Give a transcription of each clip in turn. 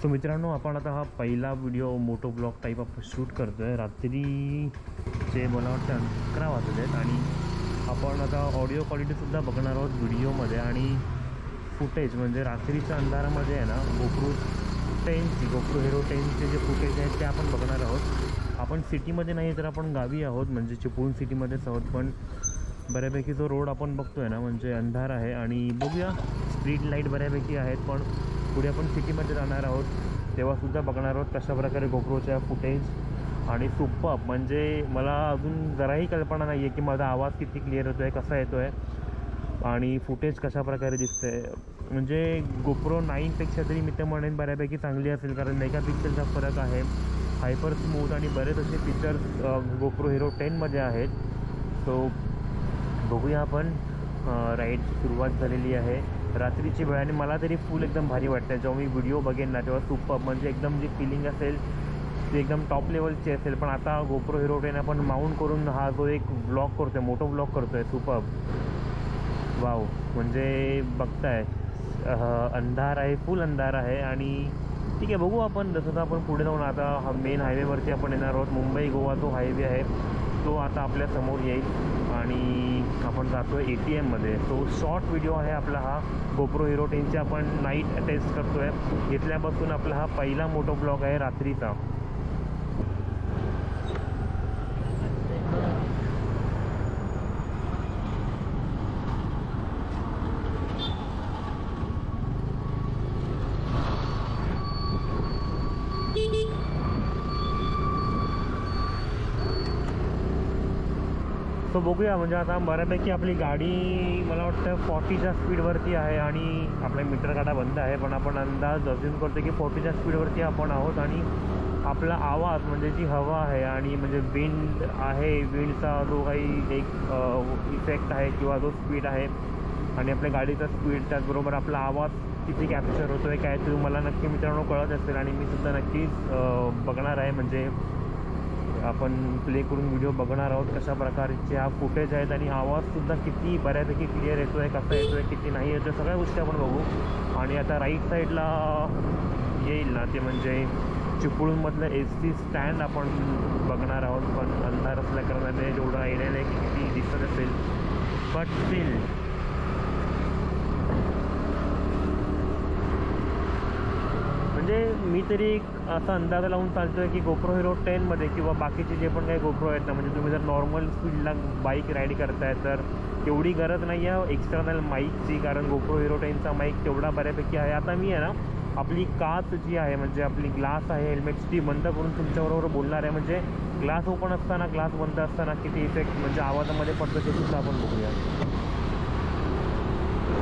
So मित्रांनो, आपण आता हा पहिला व्हिडिओ मोटो ब्लॉग टाईप आपण शूट करतो आहे. रात्रीचे मला वाटतं 11 वाजले आहेत आणि आपण आता ऑडिओ क्वालिटीसुद्धा बघणार आहोत व्हिडिओमध्ये. आणि फुटेज म्हणजे रात्रीच्या अंधारामध्ये आहे ना, गोप्रो हिरो 10चे जे फुटेज आहेत ते आपण बघणार आहोत. आपण सिटीमध्ये नाही तर आपण गावी आहोत, म्हणजे चिपळूण सिटीमध्येच आहोत. पण बऱ्यापैकी जो रोड आपण बघतो आहे ना, म्हणजे अंधार आहे. आणि बघूया, स्ट्रीट लाईट बऱ्यापैकी आहेत, पण पुढे आपण सिटीमध्ये जाणार आहोत तेव्हासुद्धा बघणार आहोत कशाप्रकारे गोप्रोच्या फुटेज. आणि सुपर्ब, म्हणजे मला अजून जराही कल्पना नाही आहे की माझा आवाज किती क्लिअर येतो आहे, कसा येतो आहे आणि फुटेज कशाप्रकारे दिसतं आहे. म्हणजे गोप्रो 9पेक्षा तरी मी तर म्हणेन बऱ्यापैकी चांगली असेल, कारण मेगापिक्सेलचा फरक आहे, हायपर स्मूथ आणि बरेच असे फीचर्स गोप्रो हिरो 10मध्ये आहेत. सो बघूया आपण. राईड सुरुवात झालेली आहे, रात्रीची वेळ, आणि मला तरी फुल एकदम भारी वाटतं. जेव्हा मी व्हिडिओ बघेन ना तेव्हा सुपर्ब, म्हणजे एकदम जी फिलिंग असेल ती एकदम टॉप लेवलची असेल. पण आता गोप्रो हिरो 10 आपण माउंट करून हा जो एक ब्लॉग करतो आहे, मोटो ब्लॉग करतो आहे, सुपर्ब, वाव. म्हणजे बघताय अंधार आहे, फुल अंधार आहे. आणि ठीक आहे, बघू आपण जसं तर आपण पुढे जाऊन आता हा मेन हायवेवरती आपण येणार आहोत. मुंबई गोवा जो हायवे आहे तो आता आपल्या समोर येईल आणि आपण जातो आहे ATMमध्ये. तो शॉर्ट व्हिडिओ आहे आपला हा गोप्रो हिरो 10चे. आपण नाईट टेस्ट करतो आहे इथल्यापासून. आपला हा पहिला मोटो ब्लॉग आहे रात्रीचा. सो बघूया, म्हणजे आता बऱ्यापैकी आपली गाडी मला वाटतं 40च्या स्पीडवरती आहे आणि आपला मीटर काटा बंद आहे, पण आपण अंदाज अज्यूम करतो की 40च्या स्पीडवरती आपण आहोत. आणि आपला आवाज म्हणजे जी हवा आहे आणि म्हणजे विंड आहे, विंडचा जो काही एक इफेक्ट आहे किंवा जो स्पीड आहे आणि आपल्या गाडीचा स्पीड, त्याचबरोबर आपला आवाज किती कॅप्चर होतो आहे काय ते मला नक्की मित्रांनो कळत असेल. आणि मी सुद्धा नक्कीच बघणार आहे, म्हणजे आपण प्ले करून व्हिडिओ बघणार आहोत कशा प्रकारचे हा फुटेज आहेत आणि आवाजसुद्धा किती बऱ्यापैकी क्लिअर येतो आहे, कसा येतो आहे, किती नाही येतो आहे, सगळ्या गोष्टी आपण बघू. आणि आता राईट साईडला येईल ना ते म्हणजे चिपळूणमधलं SD स्टँड आपण बघणार आहोत. पण अंधार असल्या कारणाने जेवढं आयडिया नाही की किती दिसत असेल, बट स्टील म्हणजे मी तरी असा अंदाज लावून चालतो आहे की गोप्रो हिरो 10मध्ये किंवा बाकीचे जे पण काही गोप्रो आहेत ना, म्हणजे तुम्ही जर नॉर्मल स्पीडला बाईक राईड करताय तर एवढी गरज नाही आहे एक्सटर्नल माईकची, कारण गोप्रो हिरो 10चा माईक तेवढा बऱ्यापैकी आहे. आता मी आहे ना आपली काच जी आहे, म्हणजे आपली ग्लास आहे हेल्मेटची, ती बंद करून तुमच्याबरोबर बोलणार आहे. म्हणजे ग्लास ओपन असताना, ग्लास बंद असताना किती इफेक्ट म्हणजे आवाजामध्ये पडतं ते सुद्धा आपण बघूया.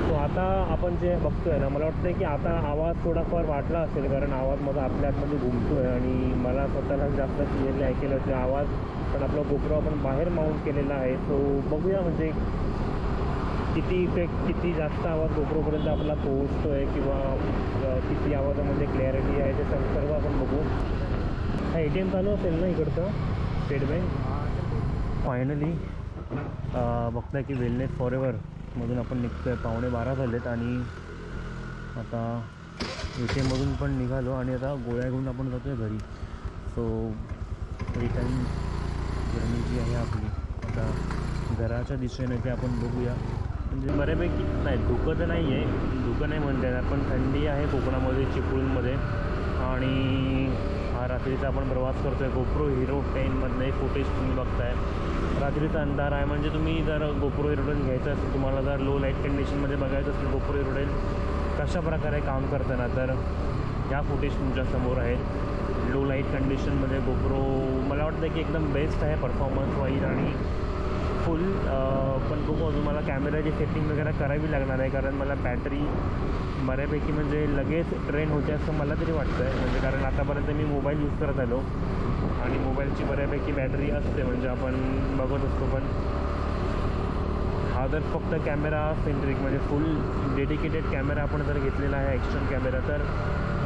तो आता आपण जे बघतो आहे ना, मला वाटतं की आता आवाज थोडाफार वाटला असेल, कारण आवाज माझा आपल्या आतमध्ये घुमतो आहे आणि मला स्वतःला जास्त क्लिअरली ऐकेला होते आवाज. पण आपला गोप्रो आपण बाहेर माउंट केलेला आहे. सो बघूया म्हणजे किती इफेक्ट, किती जास्त आवाज गोप्रोपर्यंत आपला पोहोचतो आहे किंवा किती आवाजामध्ये क्लॅरिटी आहे ते सर्व आपण बघू. हा ATM चालू असेल ना इकडचं स्टेट बँक. फायनली बघताय की वेलनेस फॉरेवरमधून आपण निघतो आहे. 11:15 झालेत आणि आता ATMमधून पण निघालो आणि आता गोळ्या घेऊन आपण जातो आहे घरी. सो रिटर्न जर्नी जी आहे आपली आता घराच्या दिशेने ते आपण बघूया. म्हणजे बऱ्यापैकी नाही, धुकं तर नाही आहे, धुकं नाही म्हणता येणार, पण थंडी आहे कोकणामध्ये, चिपळूणमध्ये. आणि हा रात्रीचा आपण प्रवास करतो आहे गोप्रो हिरो 10मधलं एक फुटेज तुम्ही बघताय. रात्रीचा अंधार आहे, म्हणजे तुम्ही जर गोप्रो हिरो 10 घ्यायचं असेल, तुम्हाला जर लो लाईट कंडिशनमध्ये बघायचं असेल गोप्रो हिरो 10 कशा प्रकारे काम करताना, तर ह्या फुटेज तुमच्यासमोर आहे. लो लाईट कंडिशनमध्ये गोप्रो मला वाटतं की एकदम बेस्ट आहे परफॉर्मन्स वाईज आणि फुल. पण बघू, अजून मला कॅमेराची सेटिंग वगैरे करावी लागणार आहे, कारण मला बॅटरी बऱ्यापैकी म्हणजे लगेच ट्रेन होते असं मला तरी वाटतं आहे. म्हणजे कारण आतापर्यंत मी मोबाईल यूज करत आलो आणि मोबाईलची बऱ्यापैकी बॅटरी असते, म्हणजे आपण बघत असतो. पण हा जर फक्त कॅमेरा सेंट्रिक म्हणजे फुल डेडिकेटेड कॅमेरा आपण जर घेतलेला आहे, एक्स्टर्नल कॅमेरा, तर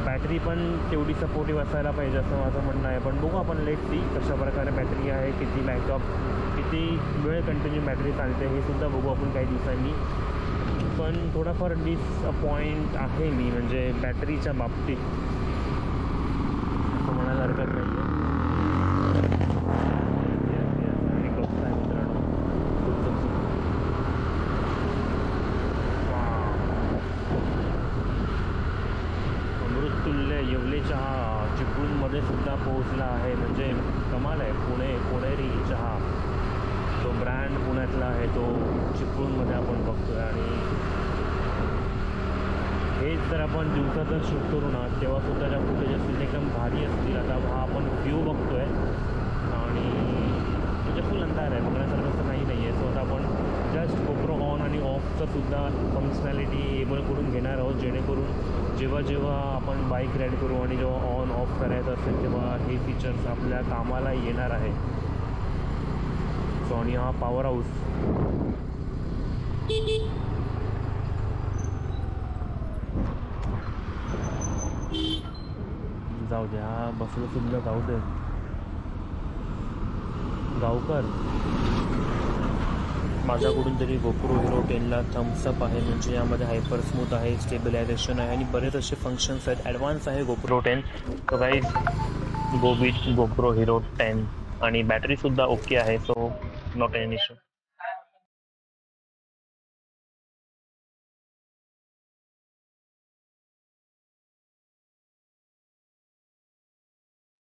बॅटरी पण तेवढी सपोर्टिव्ह असायला पाहिजे असं माझं म्हणणं आहे. पण बघू आपण लेट सी कशा प्रकारे बॅटरी आहे, किती बॅकअप, किती वेळ कंटिन्यू बॅटरी चालते हे सुद्धा बघू आपण काही दिवसांनी. पण थोडाफार डिसअपॉइंट आहे मी म्हणजे बॅटरीच्या बाबतीत. चिपळूणमध्ये सुद्धा पोहोचला आहे. म्हणजे कमाल आहे. पुणेरी चहा तो ब्रँड पुण्यातला आहे, तो चिपळूणमध्ये आपण बघतो आहे. आणि हेच जर आपण दिवसातच शूट करू ना तेव्हा सुद्धा ज्या फुटेज असतील एकदम भारी असतील. आता हा आपण व्ह्यू बघतो आहे आणि म्हणजे फुल अंधार आहे, बघण्यासारखं असं काही नाही आहे. सो आता आपण जस्ट GoPro ऑन आणि ऑफचं सुद्धा फंक्शनॅलिटी एबल करून घेणार आहोत, जेणेकरून जेव्हा आपण बाईक राईड करू आणि जेव्हा ऑन ऑफ करायचं असेल तेव्हा हे फीचर्स आपल्या कामाला येणार आहे. सो आणि हा पॉवर हाऊस जाऊ दे, हा बसलं सुद्धा जाऊ दे. गावकर माझ्याकडून तरी GoPro Hero 10ला थम्सअप आहे. म्हणजे यामध्ये हायपर स्मूथ आहे, स्टेबिलायझेशन आहे आणि बरेच असे फंक्शन्स आहेत. ॲडव्हान्स आहे GoPro 10. So guys go with GoPro Hero 10 आणि बॅटरीसुद्धा ओके आहे. So not an issue.